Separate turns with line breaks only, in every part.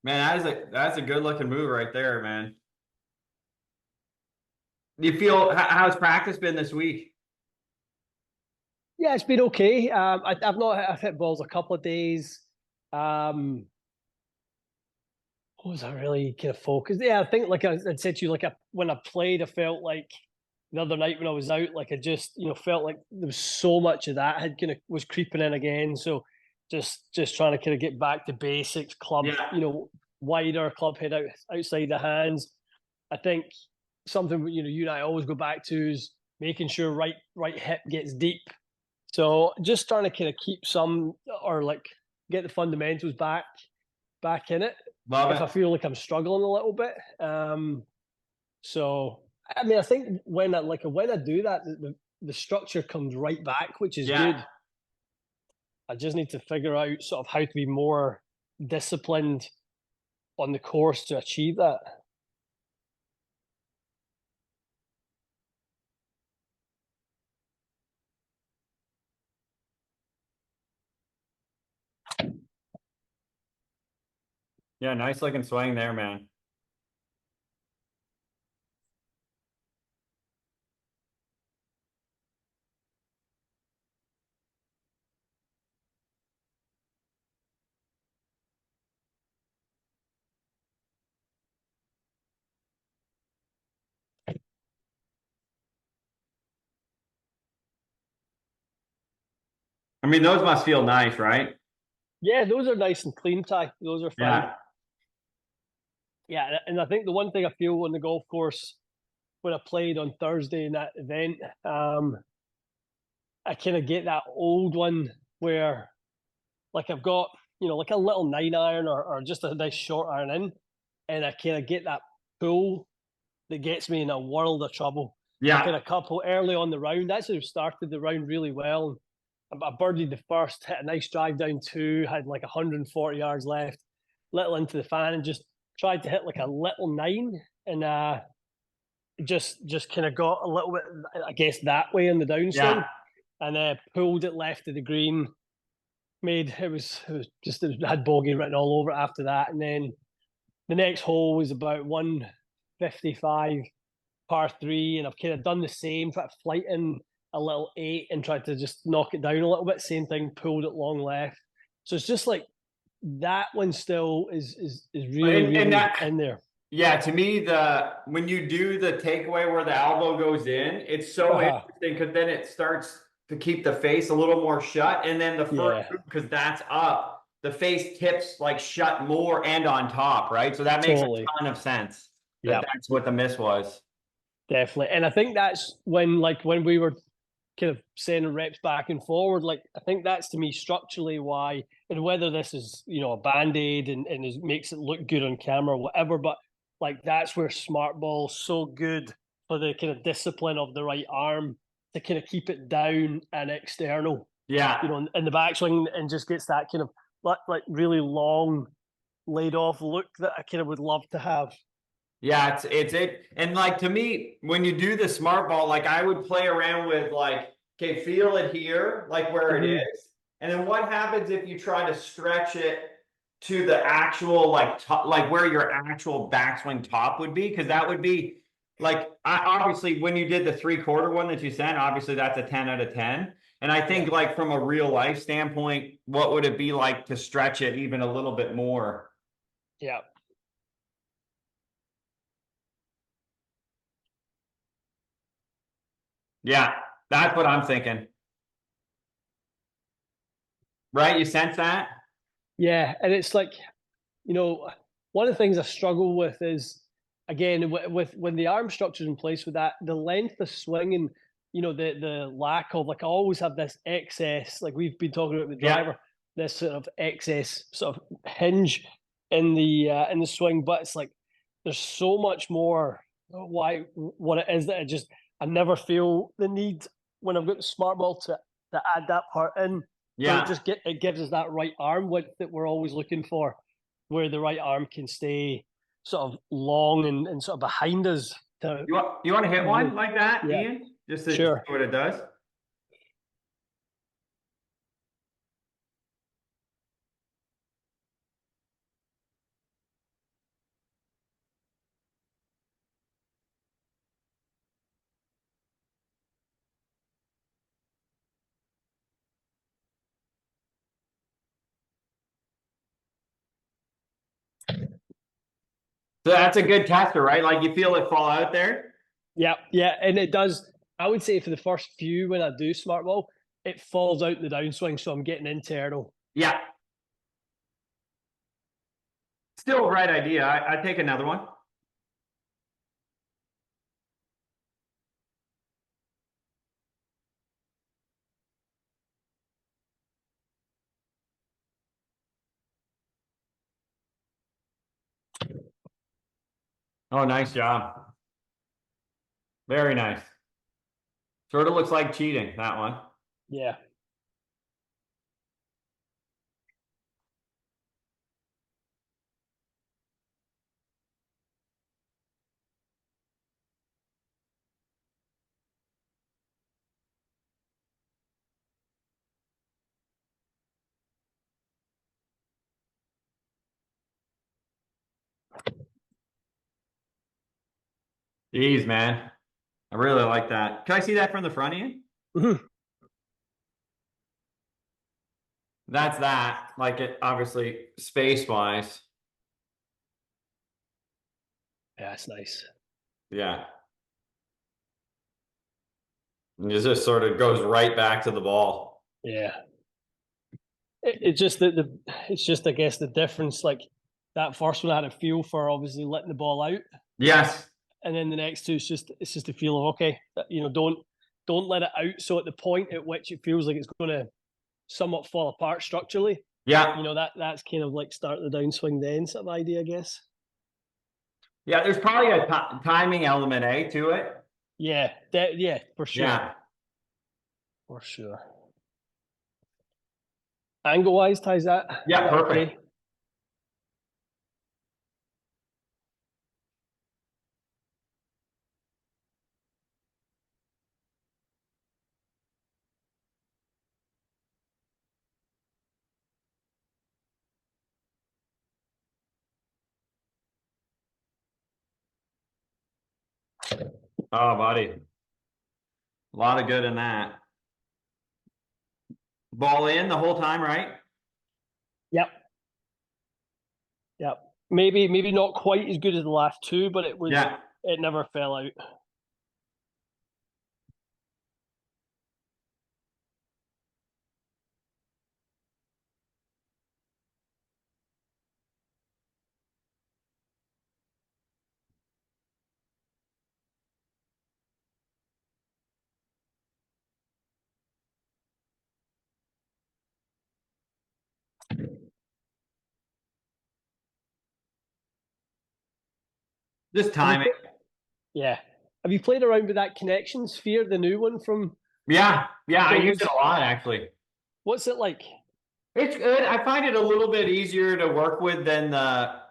Man, that's a good looking move right there, man. Do you feel how's practice been this week?
Yeah, it's been okay. I've hit balls a couple of days. Um, what was I really kind of focused? Yeah, I think like I'd said to you, when I played, I felt like the other night when I was out, like I just felt like there was so much of that had kind of was creeping in again. So just trying to kind of get back to basics, club,
Yeah.
wider club head outside the hands. I think something you and I always go back to is making sure right hip gets deep. So just trying to kind of keep some or like get the fundamentals back in it
Love
if I
it.
feel like I'm struggling a little bit. So I mean, I think when I do that, the structure comes right back, which is
Yeah.
good. I just need to figure out sort of how to be more disciplined on the course to achieve that.
Yeah, nice looking swing there, man. I mean, those must feel nice, right?
Yeah, those are nice and clean, Ty. Those are fine.
Yeah.
Yeah, and I think the one thing I feel on the golf course when I played on Thursday in that event, I kind of get that old one where like I've got like a little 9 iron or just a nice short iron in, and I kind of get that pull that gets me in a world of trouble. Like in
Yeah.
a couple early on the round, actually started the round really well. I birdied the first, hit a nice drive down two, had like 140 yards left, little into the fan, and just tried to hit like a little nine, and just kind of got a little bit, I guess, that way in the downswing,
Yeah.
and pulled it left of the green. Made it was just it had bogey written all over it after that, and then the next hole was about 155 par three, and I've kind of done the same, tried to flight in a little eight and tried to just knock it down a little bit. Same thing, pulled it long left. So it's just like that one still is really
And
really
that,
in there.
yeah, to me, the when you do the takeaway where the elbow goes in, it's so
Uh-huh.
interesting because then it starts to keep the face a little more shut, and then the first
Yeah,
because that's up, the face tips like shut more and on top, right? So that makes a
totally.
ton of sense that
Yeah,
that's what the miss was.
definitely. And I think that's when we were kind of sending reps back and forward. Like I think that's to me structurally why, and whether this is a band aid and makes it look good on camera or whatever, but like that's where smart ball's so good for the kind of discipline of the right arm to kind of keep it down and external,
Yeah,
in the backswing and just gets that kind of like really long laid off look that I kind of would love to have.
yeah, it's it, and like to me, when you do the smart ball, like I would play around with like, okay, feel it here, like where it
Mm-hmm.
is, and then what happens if you try to stretch it to the actual like top, like where your actual backswing top would be, because that would be like obviously when you did the three-quarter one that you sent, obviously that's a 10 out of 10. And I
Yeah.
think like from a real life standpoint, what would it be like to stretch it even a little bit more?
Yeah.
Yeah, that's what I'm thinking. Right? You sense that?
Yeah. And it's like, one of the things I struggle with is again with when the arm structure's in place with that the length of swing and the lack of like I always have this excess like we've been talking about the
Yeah.
driver this sort of excess sort of hinge in the swing, but it's like there's so much more why what it is that I never feel the need when I've got the smart ball to add that part in. So
Yeah.
it gives us that right arm width that we're always looking for, where the right arm can stay sort of long and sort of behind us to
You want to hit one
really,
like that,
yeah,
Ian? Just to see
sure.
what it does? So that's a good tester, right? Like you feel it fall out there.
Yeah, yeah, and it does. I would say for the first few when I do smart ball, it falls out in the downswing, so I'm getting internal.
Yeah. Still a right idea. I take another one. Oh, nice job. Very nice. Sort of looks like cheating, that one.
Yeah.
Jeez, man. I really like that. Can I see that from the front of you?
Mhm.
That's that. Like it, obviously, space wise.
Yeah, it's nice.
Yeah. And it just sort of goes right back to the ball.
Yeah. It's just that it's just I guess the difference. Like that first one I had a feel for obviously letting the ball out,
Yes.
and then the next two it's just a feel of okay, don't let it out. So at the point at which it feels like it's going to somewhat fall apart structurally,
Yeah.
that's kind of like start the downswing then sort of idea, I guess.
Yeah. There's probably a timing element, to it.
Yeah, yeah, for sure,
Yeah.
for sure. Angle wise, ties that.
Yeah.
That
Perfect.
okay?
Oh, buddy. A lot of good in that. Ball in the whole time, right?
Yep, yep. Maybe not quite as good as the last two, but
Yeah.
it never fell out.
Just
Have you
timing.
Yeah. Have you played around with that connection sphere, the new one from?
Yeah. Yeah. I
So
use it a lot, actually.
what's it like?
It's good. I find it a little bit easier to work with than the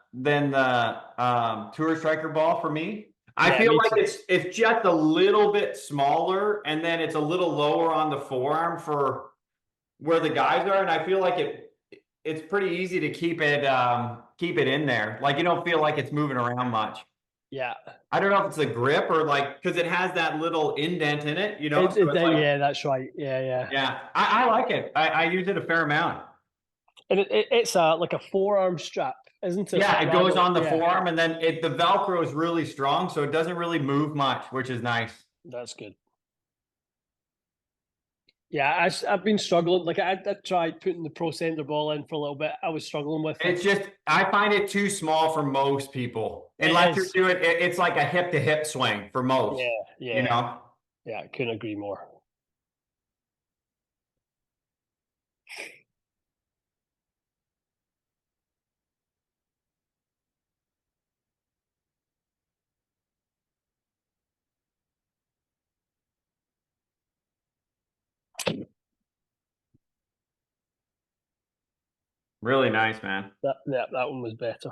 Tour Striker ball for me. I
Yeah,
feel
me
like
too.
it's just a little bit smaller, and then it's a little lower on the forearm for where the guys are, and I feel like it's pretty easy to keep it in there. Like you don't feel like it's moving around much.
Yeah.
I don't know if it's the grip or like because it has that little indent in it, so it's like
Yeah, that's right. Yeah, yeah.
yeah, I like it. I use it a fair amount.
And it's like a forearm strap, isn't it?
Yeah, it goes
Rather,
on the
yeah,
forearm and then the Velcro is really strong, so it doesn't really move much, which is nice.
that's good. Yeah, I've been struggling. Like I tried putting the pro center ball in for a little bit. I was struggling with it.
It's just I find it too small for most people.
It
Unless you're
is.
doing it's like a hip to hip swing for most,
Yeah,
you
yeah,
know.
yeah. I couldn't agree more.
Really nice, man.
That one was better.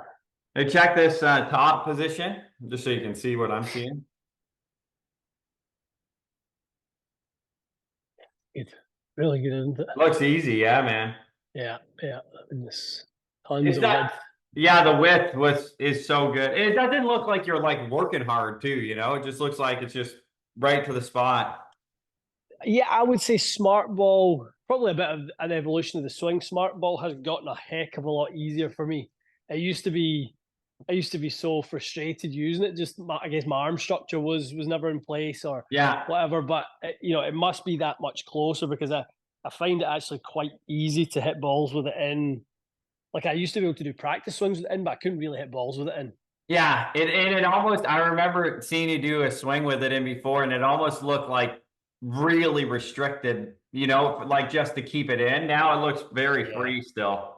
Hey, check this top position just so you can see what I'm seeing.
Good, really good, isn't it?
Looks easy, yeah, man.
Yeah, yeah. And this tons
It's
of
that
width.
yeah, the width is so good. It doesn't look like you're like working hard too, It just looks like it's just right to the spot.
Yeah, I would say smart ball, probably a bit of an evolution of the swing. Smart ball has gotten a heck of a lot easier for me. It used to be I used to be so frustrated using it. Just I guess my arm structure was never in place or
Yeah.
whatever. But it must be that much closer because I find it actually quite easy to hit balls with it in. Like I used to be able to do practice swings with it in, but I couldn't really hit balls with it in.
Yeah, it almost, I remember seeing you do a swing with it in before, and it almost looked like really restricted, like just to keep it in. Now it looks very
Yeah.
free still.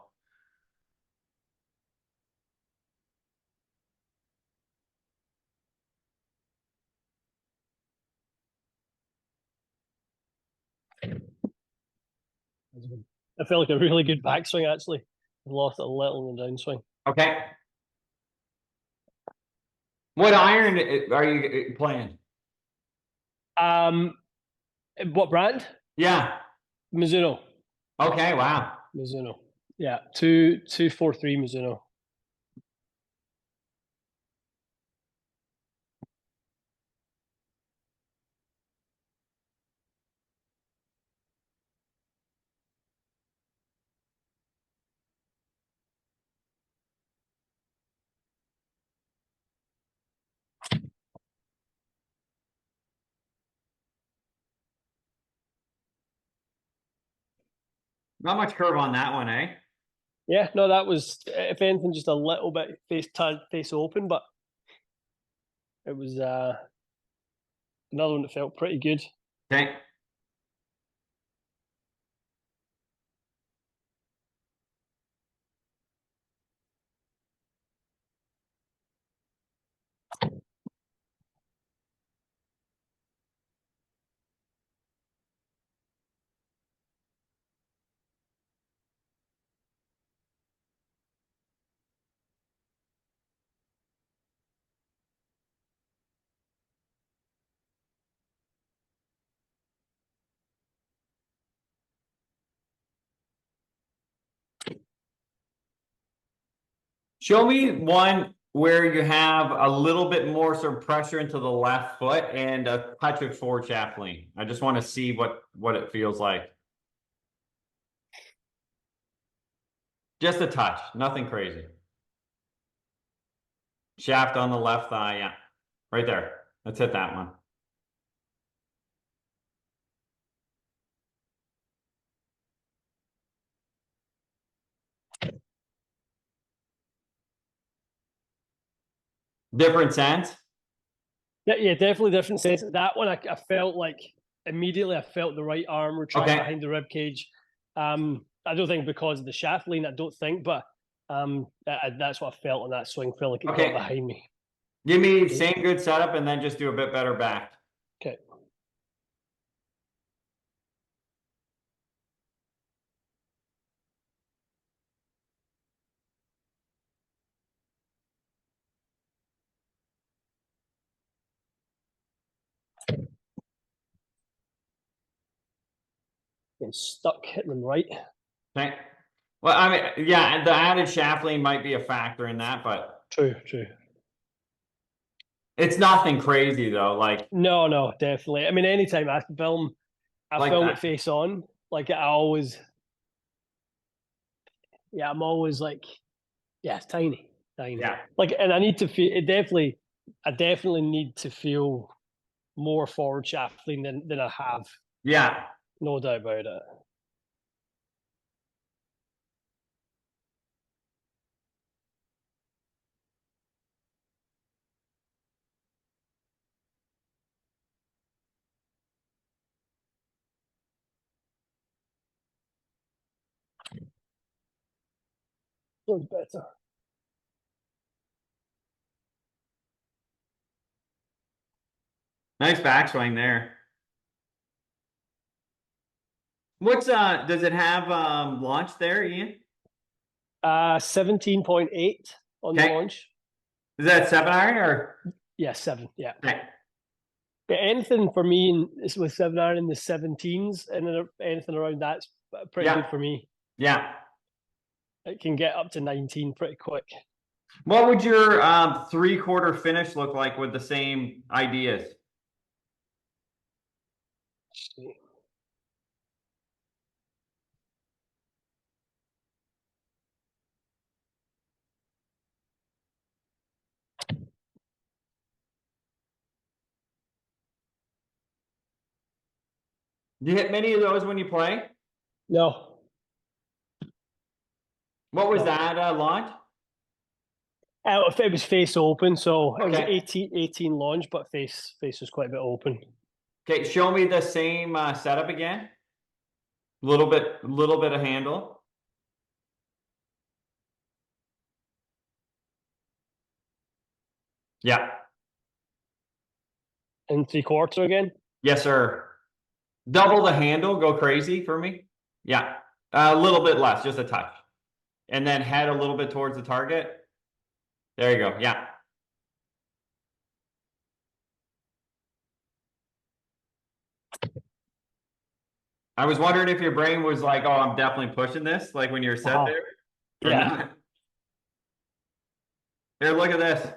I felt like a really good backswing actually. I lost it a little in the downswing.
Okay. What iron are you playing?
Um, what brand?
Yeah.
Mizuno.
Okay, wow.
Mizuno. Yeah, 243 Mizuno.
Not much curve on that one, eh?
Yeah, no, that was if anything just a little bit face open, but it was another one that felt pretty good.
Okay. Show me one where you have a little bit more sort of pressure into the left foot and a touch of forward shaft lean. I just want to see what it feels like. Just a touch, nothing crazy. Shaft on the left thigh, yeah. Right there. Let's hit that one. Different sense?
Yeah, definitely different sense. That one, I felt like immediately I felt the right arm retract
Okay.
behind the rib cage. I don't think because of the shaft lean, I don't think, but that's what I felt on that swing. Felt like it got
Okay.
behind me.
Give me same good setup and then just do a bit better back.
Okay. Getting stuck hitting them right.
Okay. Well, I mean, yeah, the added shaft lean might be a factor in that, but
True, true.
it's nothing crazy though. Like
No, definitely. I mean, anytime I film it
that.
face on. Like I always, yeah, I'm always like, yeah, it's tiny, tiny.
Yeah.
Like, and I need to feel it. Definitely, I definitely need to feel more forward shaft lean than I have.
Yeah.
No doubt about it. Feels better.
Nice backswing there. What's does it have launch there, Ian?
17.8 on the
Okay.
launch.
Is that 7 iron or
Yeah, 7. Yeah.
okay.
Yeah, anything for me is with 7 iron in the 17s, and then anything around that's pretty
Yeah.
good for me.
Yeah.
It can get up to 19 pretty quick.
What would your 3/4 finish look like with the same ideas? Do you hit many of those when you play?
No,
What was
no.
that launch?
If it was face open, so it was
Okay.
18 launch, but face was quite a bit open.
Okay, show me the same setup again. Little bit of handle. Yeah.
And 3/4 again.
Yes, sir. Double the handle, go crazy for me. Yeah. A little bit less, just a touch. And then head a little bit towards the target. There you go. Yeah. I was wondering if your brain was like, oh, I'm definitely pushing this, like when you're set there, or
Yeah.
not. Here, look at this.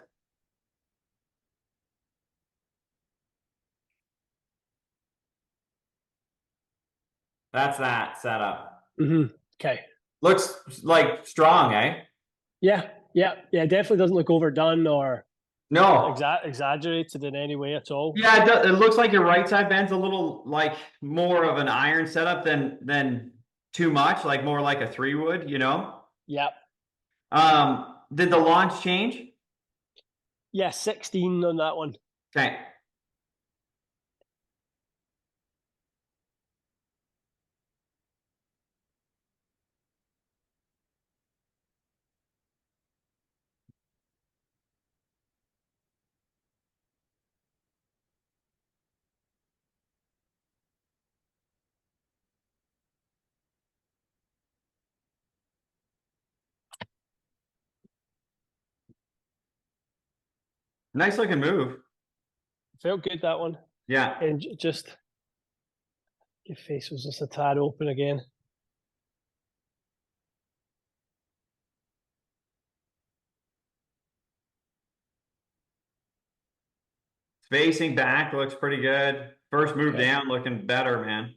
That's that setup.
Okay.
Looks like strong, eh?
Yeah. Yeah. Yeah. Definitely doesn't look overdone or
No.
exaggerated in any way at all.
Yeah, it looks like your right side bend's a little like more of an iron setup than too much, like more like a 3 wood, you know?
Yeah.
Did the launch change?
Yeah. 16 on that one.
Okay. Nice looking move.
Felt good that one.
Yeah.
And just your face was just a tad open again.
Spacing back looks pretty good. First move
Okay.
down looking better, man.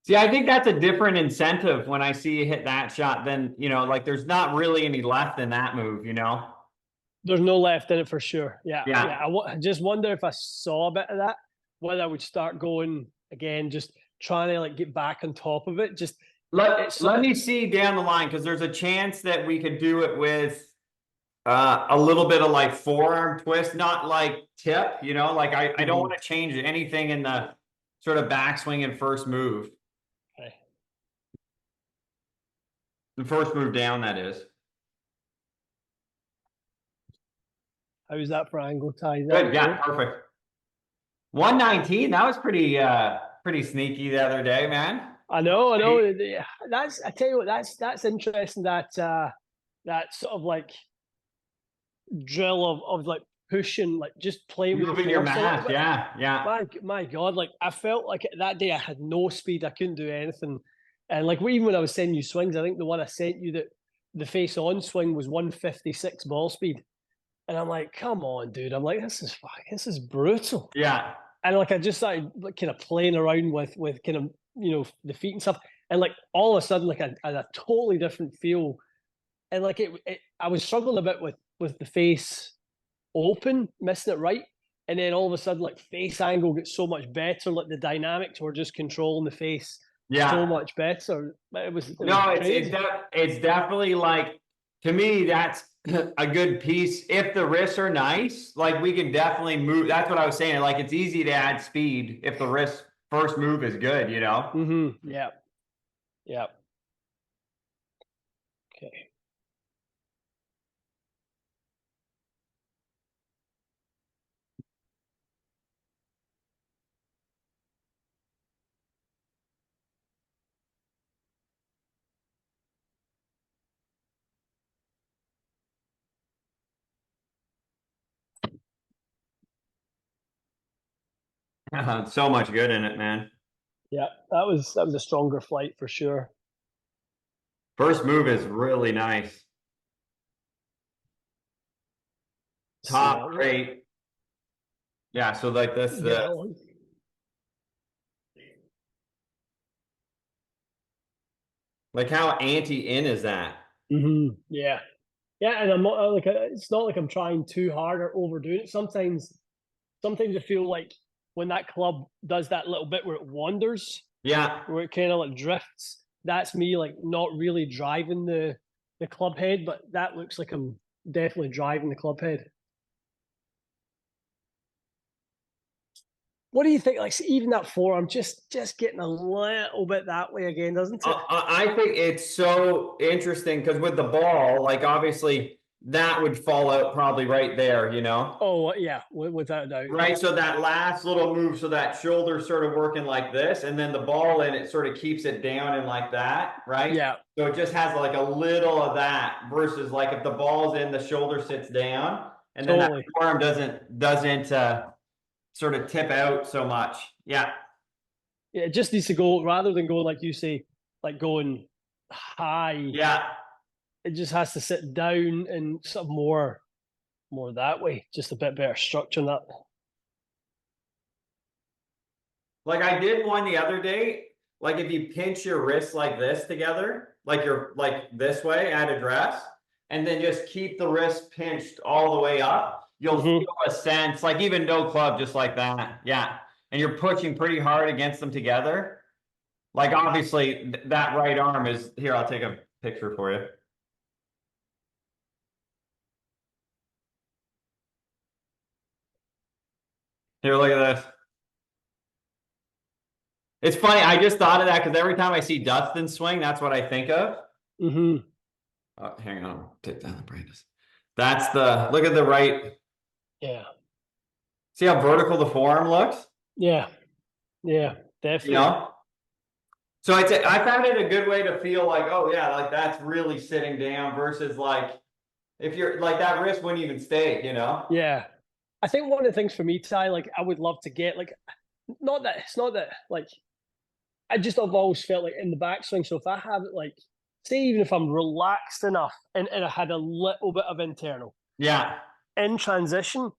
See, I think that's a different incentive when I see you hit that shot than, like there's not really any left in that move, you know?
There's no left in it for sure. Yeah.
Yeah.
Yeah. I just wonder if I saw a bit of that, whether I would start going again, just trying to like get back on top of it. Just it's
Let me see down the line because there's a chance that we could do it with a little bit of like forearm twist, not like tip, like I don't want to change anything in the sort of backswing and first move.
okay.
The first move down, that is.
How's that for angle tie? Is that
Good,
okay?
yeah, perfect. 119, that was pretty sneaky the other day, man.
I know, I know. That's I tell you what, that's interesting. That sort of like drill of like pushing, like just playing with the
Moving your
force a little
mass,
bit.
yeah.
My God, like I felt like that day I had no speed. I couldn't do anything. And like even when I was sending you swings, I think the one I sent you that the face on swing was 156 ball speed. And I'm like, come on, dude. I'm like, this is brutal.
Yeah.
And like I just started like kind of playing around with kind of the feet and stuff. And like all of a sudden, like a totally different feel. And like I was struggling a bit with the face open, missing it right. And then all of a sudden, like face angle gets so much better. Like the dynamics were just controlling the face so
Yeah.
much better. It was
No,
crazy.
it's definitely like, to me, that's a good piece. If the wrists are nice, like we can definitely move. That's what I was saying. Like it's easy to add speed if the wrist first move is good, you know?
Yeah. Yeah. Okay.
So much good in it, man.
Yeah. That was a stronger flight for sure.
First move is really nice.
See
Top
that one.
great. Yeah, so like this,
Get that one.
Like how anti-in is that?
Yeah. Yeah, and I'm not like it's not like I'm trying too hard or overdoing it. Sometimes I feel like when that club does that little bit where it wanders,
Yeah.
where it kind of like drifts, that's me like not really driving the club head, but that looks like I'm definitely driving the club head. What do you think? Like even that forearm, just getting a little bit that way again, doesn't it?
I think it's so interesting because with the ball, like obviously that would fall out probably right there, you know?
Oh yeah, without a doubt.
Right. So that last little move, so that shoulder sort of working like this, and then the ball in it sort of keeps it down and like that, right?
Yeah,
So it just has like a little of that versus like if the ball's in, the shoulder sits down, and then that
totally.
arm doesn't sort of tip out so much. Yeah.
Yeah, it just needs to go rather than going like you say, like going high.
Yeah.
It just has to sit down and sort of more that way. Just a bit better structure in that.
Like I did one the other day. Like if you pinch your wrists like this together, like you're like this way at address, and then just keep the wrist pinched all the way up, you'll
Mm-hmm.
feel a sense, like even no club, just like that. Yeah. And you're pushing pretty hard against them together. Like obviously that right arm is here. I'll take a picture for you. Here, look at this. It's funny. I just thought of that because every time I see Dustin swing, that's what I think of.
Mm-hmm.
Oh, hang on, take down the brightness. That's the look at the right.
Yeah.
See how vertical the forearm looks?
Yeah. Yeah.
You
Definitely.
know? So I found it a good way to feel like, oh yeah, like that's really sitting down versus like if you're like that wrist wouldn't even stay, you know?
Yeah. I think one of the things for me, Ty, like I would love to get like not that it's not that like I've always felt like in the backswing. So if I have it like say even if I'm relaxed enough and I had a little bit of internal
Yeah.
in transition,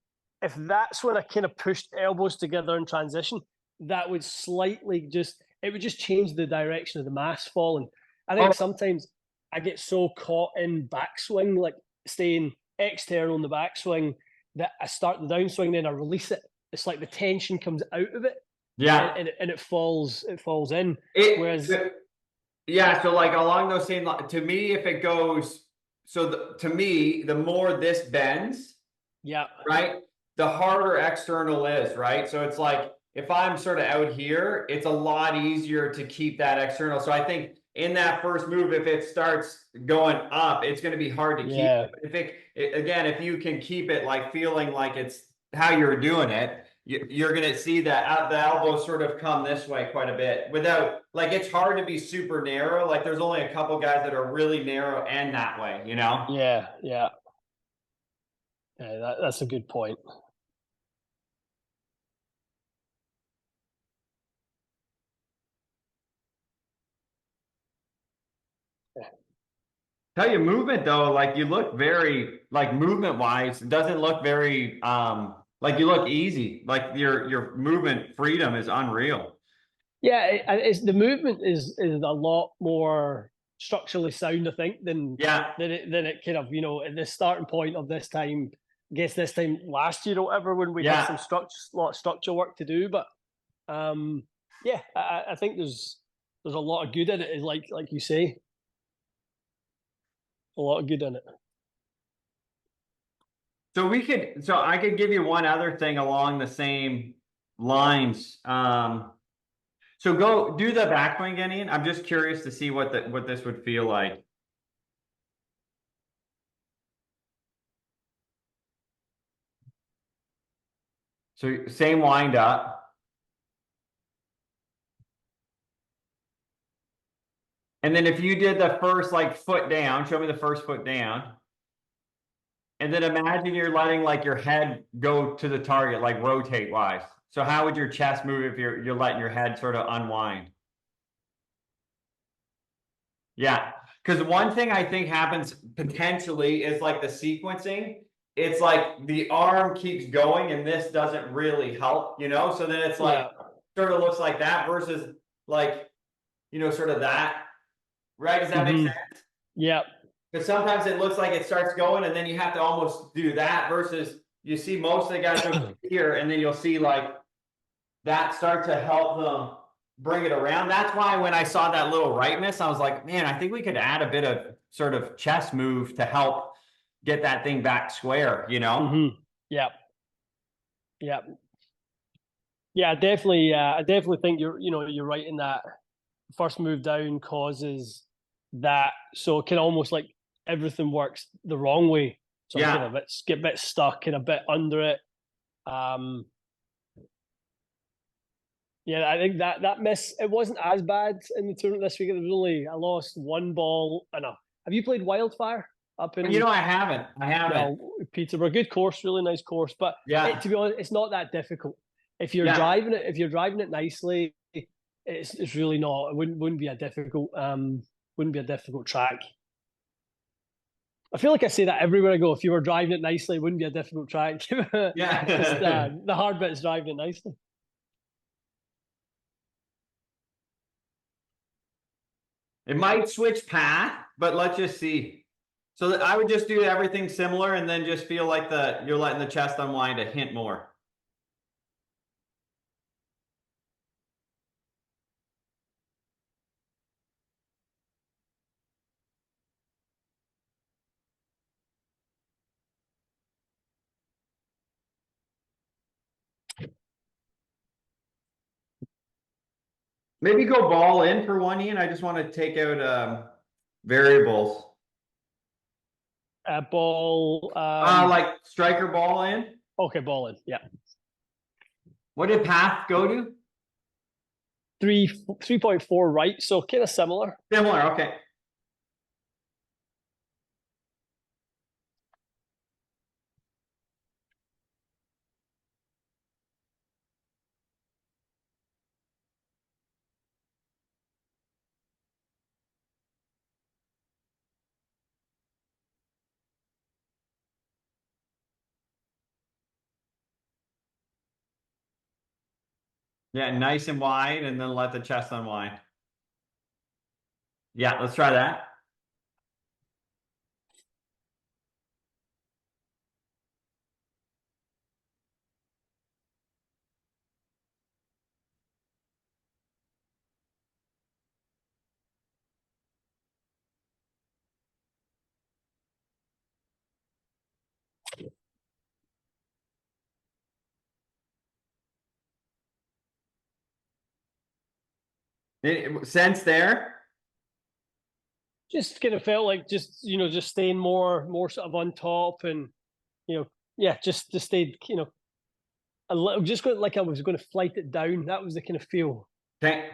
if that's when I kind of pushed elbows together in transition, that would slightly just it would just change the direction of the mass falling. I
Oh,
think sometimes I get so caught in backswing, like staying external in the backswing, that I start the downswing, then I release it. It's like the tension comes out of it
yeah.
and it falls in.
It
Whereas
yeah, so like along those same lines, to me, if it goes so to me, the more this bends,
yeah,
right? The harder external is, right? So it's like if I'm sort of out here, it's a lot easier to keep that external. So I think in that first move, if it starts going up, it's going to be hard to keep.
yeah,
If again, if you can keep it like feeling like it's how you're doing it, you're going to see that the elbows sort of come this way quite a bit without like it's hard to be super narrow. Like there's only a couple guys that are really narrow and that way, you know?
yeah, yeah. Yeah, that's a good point.
Tell you movement though, like you look very like movement wise, it doesn't look very like you look easy. Like your movement freedom is unreal.
Yeah, it's the movement is a lot more structurally sound, I think,
Yeah,
than it kind of at the starting point of this time. I guess this time last year or whatever when we had some
yeah.
structure, lot of structure work to do, but yeah, I think there's a lot of good in it. Is like you say, a lot of good in it.
So I could give you one other thing along the same lines. So go do the backswing again, Ian. I'm just curious to see what this would feel like. So same wind up. And then if you did the first like foot down, show me the first foot down. And then imagine you're letting like your head go to the target, like rotate wise. So how would your chest move if you're letting your head sort of unwind? Yeah. Because one thing I think happens potentially is like the sequencing. It's like the arm keeps going and this doesn't really help, you know? So then it's like
Yeah,
sort of looks like that versus like, sort of that. right? Does that make sense?
Yeah.
Because sometimes it looks like it starts going and then you have to almost do that versus you see most of the guys over here and then you'll see like that start to help them bring it around. That's why when I saw that little right miss, I was like, man, I think we could add a bit of sort of chest move to help get that thing back square, you know?
Yeah. Yeah. Yeah, definitely. I definitely think you're right in that first move down causes that. So it can almost like everything works the wrong way. So I'm kind of get a bit stuck and a bit under it. Yeah, I think that miss, it wasn't as bad in the tournament this week. It was only, I lost one ball. I know. Have you played Wildfire up in?
You know, I haven't.
No, Peterborough. Good course, really nice course. But to be honest, it's not that difficult. If you're driving it nicely, it's really not. It wouldn't be a difficult track. I feel like I say that everywhere I go. If you were driving it nicely, it wouldn't be a difficult track.
Yeah.
Just the hard bit is driving it nicely.
It might switch path, but let's just see. So I would just do everything similar and then just feel like you're letting the chest unwind a hint more. Maybe go ball in for one, Ian. I just want to take out variables.
Ball.
Like striker ball in.
Okay, ball in. Yeah.
What did path go to?
3.4 right, so kind of similar.
Similar, okay. Yeah, nice and wide, and then let the chest unwind. Yeah, let's try that. Sense there?
Just kind of felt like just staying more sort of on top, and just stayed a little, just like I was going to flight it down. That was the kind of feel.
Okay.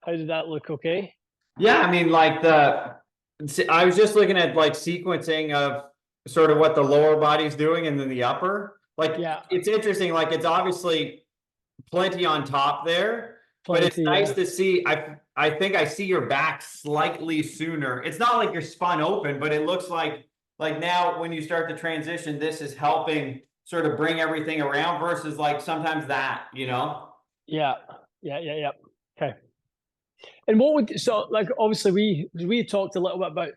How did that look? Okay.
Yeah, I mean, like I was just looking at like sequencing of sort of what the lower body's doing and then the upper. Like, it's interesting. Like, it's obviously plenty on top there, but it's nice to see. I think I see your back slightly sooner. It's not like you're spun open, but it looks like now when you start the transition, this is helping sort of bring everything around versus like sometimes that, you know?
Yeah. Okay. And like obviously we talked a little bit about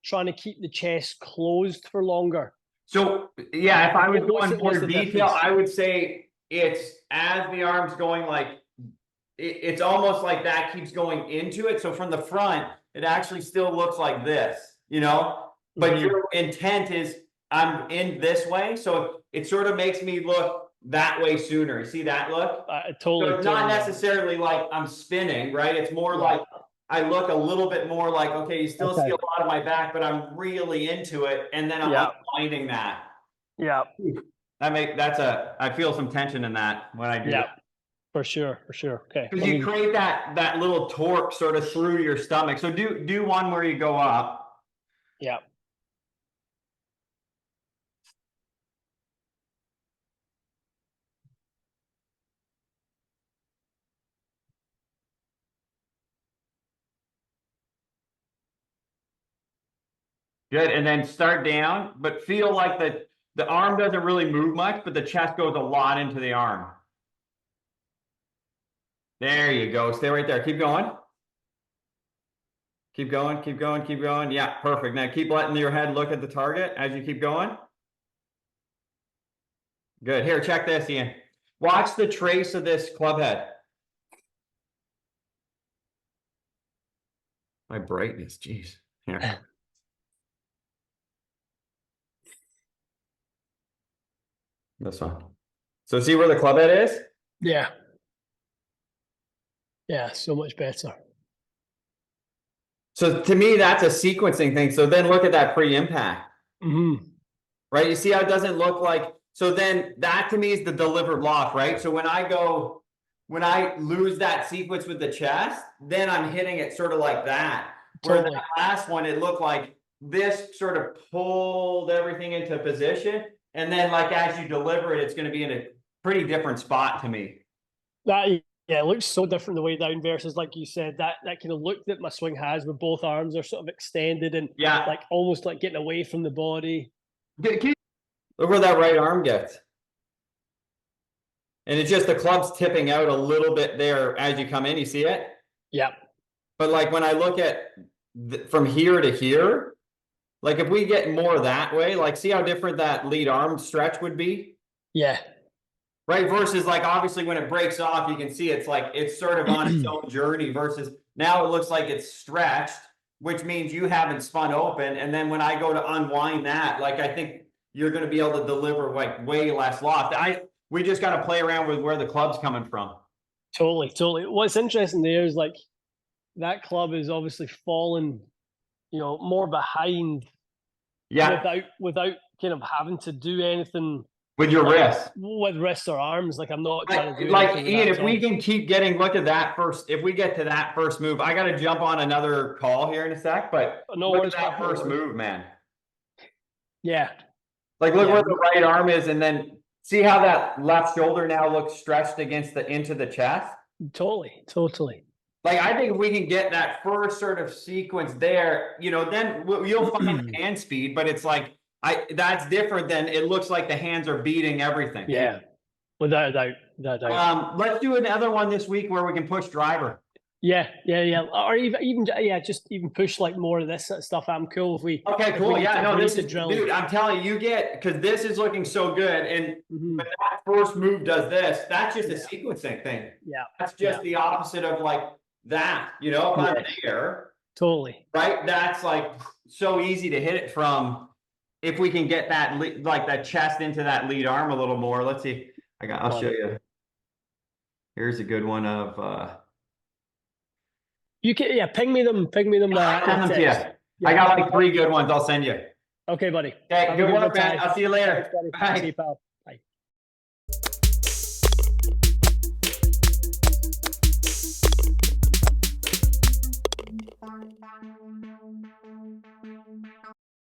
trying to keep the chest closed for longer.
So yeah, if I was going more detail, I would say it's as the arm's going like it's almost like that keeps going into it. So from the front, it actually still looks like this, you know, but your intent is I'm in this way. So it sort of makes me look that way sooner. You see that look?
Totally.
So it's not necessarily like I'm spinning, right? It's more like I look a little bit more like, okay, you still see a lot of my back, but I'm really into it. And then I'm unwinding that.
Yeah.
I feel some tension in that when I do that.
For sure. Okay.
Because you create that little torque sort of through your stomach. So do one where you go up.
Yeah.
Good. And then start down, but feel like the arm doesn't really move much, but the chest goes a lot into the arm. There you go. Stay right there. Keep going. Keep going, keep going, keep going. Yeah, perfect. Now keep letting your head look at the target as you keep going. Good. Here, check this, Ian. Watch the trace of this club head. My brightness, geez. Here. This one. So see where the club head is?
Yeah. Yeah, so much better.
So to me, that's a sequencing thing. So then look at that pre-impact.
Mm-hmm.
Right? You see how it doesn't look like, so then that to me is the delivered lock, right? So when I lose that sequence with the chest, then I'm hitting it sort of like that. Where
Totally.
that last one, it looked like this sort of pulled everything into position. And then like as you deliver it, it's going to be in a pretty different spot to me.
That yeah, it looks so different the way down versus like you said, that kind of look that my swing has where both arms are sort of extended and
Yeah.
like almost like getting away from the body.
Look where that right arm gets. And it's just the club's tipping out a little bit there as you come in. You see it?
Yeah.
But like when I look at from here to here, like if we get more that way, like see how different that lead arm stretch would be?
Yeah.
Right? Versus like obviously when it breaks off, you can see it's like it's sort of on its own journey versus now it looks like it's stretched, which means you haven't spun open. And then when I go to unwind that, like I think you're going to be able to deliver like way less loft. We just got to play around with where the club's coming from.
Totally, totally. What's interesting there is like that club is obviously fallen, more behind.
Yeah.
Without kind of having to do anything
With your wrist.
with wrists or arms. Like I'm not trying to do
like
anything with
Ian,
that
if we can keep getting look at that first, if we get to that first move, I got to jump on another call here in a sec, but
No
look
worries,
at that
no
first
worries.
move, man.
Yeah.
Like look
Yeah.
where the right arm is, and then see how that left shoulder now looks stretched against into the chest.
Totally.
Like I think if we can get that first sort of sequence there, then you'll find hand speed, but it's like that's different than it looks like the hands are beating everything.
Yeah. Without a doubt.
Let's do another one this week where we can push driver.
Yeah. Or just even push like more of this stuff. I'm cool if we.
Okay,
if
cool.
we
Yeah, no, this is,
drill.
dude, I'm telling you, because this is looking so good. And
Mhm.
when that first move does this, that's just a sequencing thing.
Yeah.
That's just the opposite of like that, if I'm there,
Totally.
right? That's like so easy to hit it from if we can get that like that chest into that lead arm a little more. Let's see. I'll show you. Here's a good one of
you can ping me them.
I'll send them to you. I got like 3 good ones. I'll send you.
Okay, buddy.
Okay, good work, man. I'll see you later.
Thanks, buddy. See you, pal. Bye.